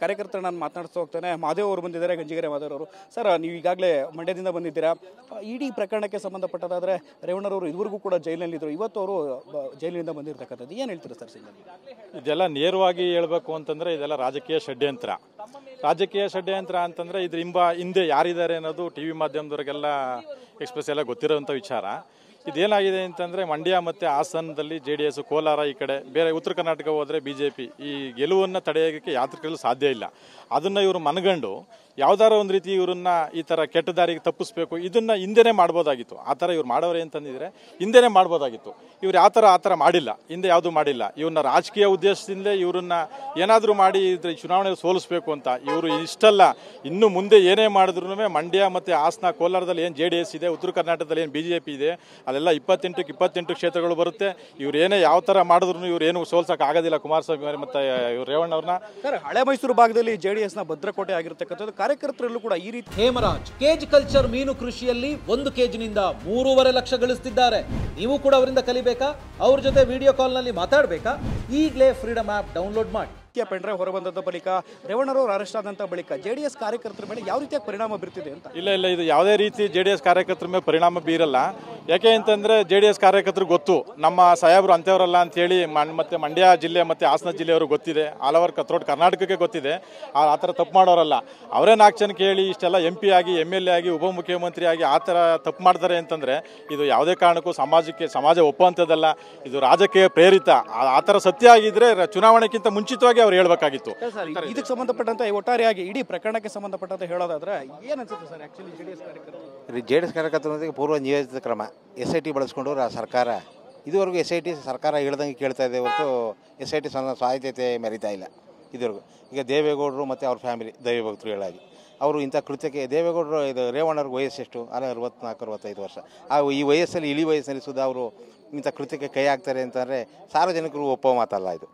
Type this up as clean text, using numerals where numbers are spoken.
ಕಾರ್ಯಕರ್ತರ ನಾನು ಮಾತನಾಡ್ತಾ ಹೋಗ್ತೇನೆ. ಮಾದೇವ್ ಅವರು ಬಂದಿದ್ದಾರೆ, ಗಂಜಿಗೆರೆ ಮಾದೇವ್ ಅವರು. ಸರ್, ನೀವು ಈಗಾಗಲೇ ಮಂಡ್ಯದಿಂದ ಬಂದಿದ್ದೀರಾ. ಇಡೀ ಪ್ರಕರಣಕ್ಕೆ ಸಂಬಂಧಪಟ್ಟದಾದರೆ ರೇವಣ್ಣರವರು ಇದುವರೆಗೂ ಕೂಡ ಜೈಲಿನಲ್ಲಿದ್ದರು. ಇವತ್ತು ಅವರು ಜೈಲಿನಿಂದ ಬಂದಿರತಕ್ಕಂಥದ್ದು ಏನು ಹೇಳ್ತೀರಾ ಸರ್? ಇದೆಲ್ಲ ನೇರವಾಗಿ ಹೇಳಬೇಕು ಅಂತಂದರೆ ಇದೆಲ್ಲ ರಾಜಕೀಯ ಷಡ್ಯಂತ್ರ. ರಾಜಕೀಯ ಷಡ್ಯಂತ್ರ ಅಂತಂದರೆ ಇದ್ರ ಹಿಂದೆ ಯಾರಿದ್ದಾರೆ ಅನ್ನೋದು ಟಿ ವಿ ಮಾಧ್ಯಮದವರಿಗೆಲ್ಲ ಎಕ್ಸ್ಪ್ರೆಸ್ ಎಲ್ಲ ಗೊತ್ತಿರೋಂಥ ವಿಚಾರ. ಇದೇನಾಗಿದೆ ಅಂತಂದರೆ ಮಂಡ್ಯ ಮತ್ತು ಹಾಸನದಲ್ಲಿ JDS, ಕೋಲಾರ ಈ ಕಡೆ ಬೇರೆ ಉತ್ತರ ಕರ್ನಾಟಕ ಹೋದರೆ BJP ಈ ಗೆಲುವನ್ನು ತಡೆಯೋಕ್ಕೆ ಯಾತ್ರಿಕರು ಸಾಧ್ಯ ಇಲ್ಲ. ಅದನ್ನು ಇವರು ಮನಗಂಡು ಯಾವುದಾರ ಒಂದು ರೀತಿ ಇವರನ್ನ ಈ ಥರ ಕೆಟ್ಟ ದಾರಿಗೆ ತಪ್ಪಿಸ್ಬೇಕು, ಇದನ್ನು ಹಿಂದೆನೇ ಮಾಡ್ಬೋದಾಗಿತ್ತು. ಆ ಥರ ಇವ್ರು ಮಾಡೋರು ಅಂತಂದಿದ್ರೆ ಹಿಂದೆನೇ ಮಾಡ್ಬೋದಾಗಿತ್ತು. ಇವ್ರು ಆ ಥರ ಮಾಡಿಲ್ಲ, ಹಿಂದೆ ಯಾವುದೂ ಮಾಡಿಲ್ಲ. ಇವ್ರನ್ನ ರಾಜಕೀಯ ಉದ್ದೇಶದಿಂದ ಇವ್ರನ್ನ ಏನಾದರೂ ಮಾಡಿ ಇದ್ರ ಚುನಾವಣೆಯಲ್ಲಿ ಸೋಲಿಸ್ಬೇಕು ಅಂತ ಇವರು ಇಷ್ಟಲ್ಲ. ಇನ್ನು ಮುಂದೆ ಏನೇ ಮಾಡಿದ್ರು ಮಂಡ್ಯ ಮತ್ತು ಹಾಸನ, ಕೋಲಾರದಲ್ಲಿ ಏನು JDS ಇದೆ, ಉತ್ತರ ಕರ್ನಾಟಕದಲ್ಲಿ ಏನು BJP ಇದೆ, ಅಲ್ಲೆಲ್ಲ 28ಕ್ಕೆ 28 ಕ್ಷೇತ್ರಗಳು ಬರುತ್ತೆ. ಇವ್ರು ಏನೇ ಯಾವ ಥರ ಮಾಡಿದ್ರು ಇವ್ರೇನು ಸೋಲ್ಸೋಕೆ ಆಗೋದಿಲ್ಲ ಕುಮಾರಸ್ವಾಮಿ ಮತ್ತು ಇವ್ರು ರೇವಣ್ಣವ್ರನ್ನ. ಸರ್, ಹಳೆ ಮೈಸೂರು ಭಾಗದಲ್ಲಿ JDSನ ಭದ್ರಕೋಟೆ ಆಗಿರ್ತಕ್ಕಂಥದ್ದು. ಕಾರ್ಯಕರ್ತರಲ್ಲೂ ಕೂಡ ಈ ರೀತಿ ಹೇಮರಾಜ್ ಕೇಜ್ ಕಲ್ಚರ್ ಮೀನು ಕೃಷಿಯಲ್ಲಿ 1 ಕೆಜಿನಿಂದ 3.5 ಲಕ್ಷ ಗಳಿಸ್ತಿದ್ದಾರೆ. ನೀವು ಕೂಡ ಅವರಿಂದ ಕಲಿಬೇಕಾ? ಅವ್ರ ಜೊತೆ ವಿಡಿಯೋ ಕಾಲ್ನಲ್ಲಿ ಮಾತಾಡಬೇಕಾ? ಈಗಲೇ ಫ್ರೀಡಮ್ ಆ್ಯಪ್ ಡೌನ್ಲೋಡ್ ಮಾಡಿ. ಪೆಂಡ್ರೈವ್ ಹೊರಬಂದ ಬಳಿಕ ರೇವಣ್ಣರವರು ಅರೆಸ್ಟ್ ಆದಂಥ ಬಳಿಕ JDS ಕಾರ್ಯಕರ್ತರ ಮೇಲೆ ಯಾವ ರೀತಿಯಾಗಿ ಪರಿಣಾಮ ಬೀರ್ತಿದೆ ಅಂತ? ಇಲ್ಲ, ಇದು ಯಾವುದೇ ರೀತಿ JDS ಕಾರ್ಯಕರ್ತರ ಮೇಲೆ ಪರಿಣಾಮ ಬೀರಲ್ಲ. ಯಾಕೆ ಅಂತಂದರೆ JDS ಕಾರ್ಯಕರ್ತರಿಗೆ ಗೊತ್ತು ನಮ್ಮ ಸಾಹೇಬರು ಅಂಥವ್ರಲ್ಲ ಅಂತೇಳಿ. ಮತ್ತು ಮಂಡ್ಯ ಜಿಲ್ಲೆ ಮತ್ತು ಹಾಸನ ಜಿಲ್ಲೆಯವರು ಗೊತ್ತಿದೆ, ಆಲ್ ಓವರ್ ಥ್ರೋಟ್ ಕರ್ನಾಟಕಕ್ಕೆ ಗೊತ್ತಿದೆ. ಆ ಥರ ತಪ್ಪು ಮಾಡೋರಲ್ಲ. ಅವರೇ 4 ಜನ ಕೇಳಿ ಇಷ್ಟೆಲ್ಲ MP ಆಗಿ MLA ಆಗಿ ಉಪಮುಖ್ಯಮಂತ್ರಿ ಆಗಿ ಆ ಥರ ತಪ್ಪು ಮಾಡ್ತಾರೆ ಅಂತಂದರೆ ಇದು ಯಾವುದೇ ಕಾರಣಕ್ಕೂ ಸಮಾಜ ಒಪ್ಪುವಂಥದ್ದಲ್ಲ. ಇದು ರಾಜಕೀಯ ಪ್ರೇರಿತ. ಆ ಥರ ಸತ್ಯ ಆಗಿದ್ದರೆ ಚುನಾವಣೆಗಿಂತ ಮುಂಚಿತವಾಗಿ ಅವ್ರು ಹೇಳ್ಬೇಕಾಗಿತ್ತು. ಇದಕ್ಕೆ ಸಂಬಂಧಪಟ್ಟಂತೆ ಒಟ್ಟಾರೆಯಾಗಿ ಇಡೀ ಪ್ರಕರಣಕ್ಕೆ ಸಂಬಂಧಪಟ್ಟಂತೆ ಹೇಳೋದಾದ್ರೆ ಏನು ಅನ್ಸುತ್ತೆ ಸರ್? ಆಕ್ಚುಲಿ JDS ಕಾರ್ಯಕರ್ತರೊಂದಿಗೆ ಪೂರ್ವ ನಿಯೋಜಿತ ಕ್ರಮ SIT ಬಳಸ್ಕೊಂಡು ಸರ್ಕಾರ ಇದುವರೆಗೂ SIT ಸರ್ಕಾರ ಹೇಳ್ದಂಗೆ ಕೇಳ್ತಾ ಇದೆ ಹೊರತು SIT ಸ್ವಾಯತ್ತತೆ ಮೆರೀತಾ ಇಲ್ಲ ಇದುವರೆಗೂ. ಈಗ ದೇವೇಗೌಡರು ಮತ್ತು ಅವ್ರ ಫ್ಯಾಮಿಲಿ ದೈವಭಕ್ತರುಗಳಾಗಿ ಅವರು ಇಂಥ ಕೃತ್ಯಕ್ಕೆ ರೇವೇಗೌಡರು ಇದು ರೇವಣ್ಣವ್ರಿಗೆ ವಯಸ್ಸೆಷ್ಟು? 64-65 ವರ್ಷ. ಈ ವಯಸ್ಸಲ್ಲಿ ಇಳಿ ವಯಸ್ಸಲ್ಲಿ ಸುಧಾ ಅವರು ಇಂಥ ಕೃತ್ಯಕ್ಕೆ ಕೈ ಹಾಕ್ತಾರೆ ಅಂತಂದರೆ ಸಾರ್ವಜನಿಕರು ಒಪ್ಪೋ ಮಾತಲ್ಲ ಇದು.